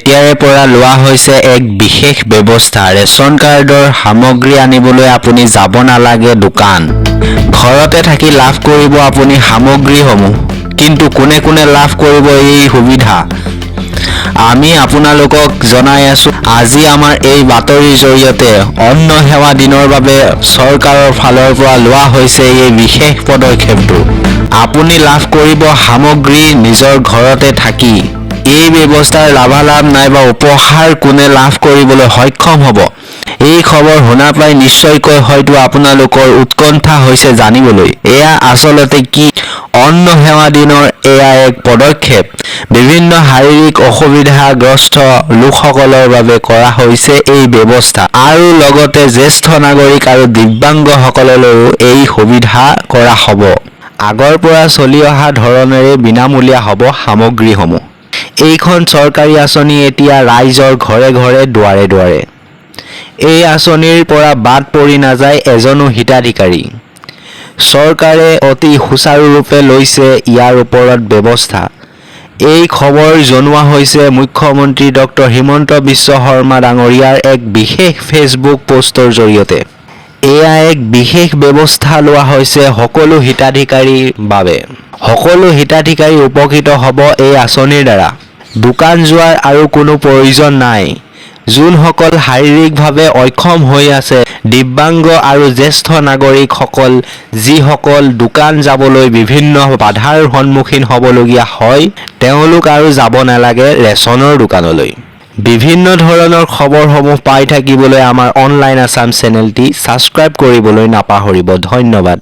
এতিয়াৰে পৰা লোৱা হৈছে এক বিশেষ ব্যৱস্থা। ৰেচন কাৰ্ডৰ সামগ্ৰী আনিবলৈ আপুনি যাব নালাগে দোকান। ঘৰতে থাকি লাভ কৰিব আপুনি সামগ্ৰীসমূহ। কিন্তু কোনে কোনে লাভ কৰিব এই সুবিধা? আমি আপোনালোকক জনাই আছো আজি আমাৰ এই বাতৰিৰ জৰিয়তে। অন্ন সেৱা দিনৰ বাবে চৰকাৰৰ ফালৰ পৰা লোৱা হৈছে এই বিশেষ পদক্ষেপটো। আপুনি লাভ কৰিব সামগ্ৰী নিজৰ ঘৰতে থাকি। এই ব্যৱস্থাৰ লাভালাভ নাইবা উপহাৰ কোনে লাভ কৰিবলৈ সক্ষম হ'ব? এই খবৰ শুনা পাই নিশ্চয়কৈ হয়তো আপোনালোকৰ উৎকণ্ঠা হৈছে জানিবলৈ। এয়া আচলতে কি? অন্ন সেৱা দিনৰ এয়া এক পদক্ষেপ। বিভিন্ন শাৰীৰিক অসুবিধাগ্ৰস্ত লোকসকলৰ বাবে কৰা হৈছে এই ব্যৱস্থা আৰু লগতে জ্যেষ্ঠ নাগৰিক আৰু দিব্যাংগসকললৈও এই সুবিধা কৰা হ'ব। আগৰ পৰা চলি অহা ধৰণেৰে বিনামূলীয়া হ'ব সামগ্ৰীসমূহ। এইখন চৰকাৰী আঁচনি এতিয়া ৰাইজৰ ঘৰে ঘৰে দুৱাৰে দুৱাৰে। এই আঁচনিৰ পৰা বাদ পৰি নাযায় এজনো হিতাধিকাৰী। চৰকাৰে অতি সুচাৰুৰূপে লৈছে ইয়াৰ ওপৰত ব্যৱস্থা। এই খবৰ জনোৱা হৈছে মুখ্যমন্ত্ৰী ডক্টৰ হিমন্ত বিশ্ব শৰ্মা ডাঙৰীয়াৰ এক বিশেষ ফেচবুক পোষ্টৰ জৰিয়তে। এয়া এক বিশেষ ব্যৱস্থা লোৱা হৈছে সকলো হিতাধিকাৰীৰ বাবে। সকলো হিতাধিকাৰী উপকৃত হ'ব এই আঁচনিৰ দ্বাৰা। দোকান যোৱাৰ আৰু কোনো প্ৰয়োজন নাই। যোনসকল শাৰীৰিকভাৱে অক্ষম হৈ আছে, দিব্যাংগ আৰু জ্যেষ্ঠ নাগৰিকসকল যিসকল দোকান যাবলৈ বিভিন্ন বাধাৰ সন্মুখীন হ'বলগীয়া হয়, তেওঁলোক আৰু যাব নালাগে ৰেচনৰ দোকানলৈ। বিভিন্ন ধৰণৰ খবৰসমূহ পাই থাকিবলৈ আমাৰ অনলাইন আছাম চেনেলটি ছাবস্ক্ৰাইব কৰিবলৈ নাপাহৰিব। ধন্যবাদ।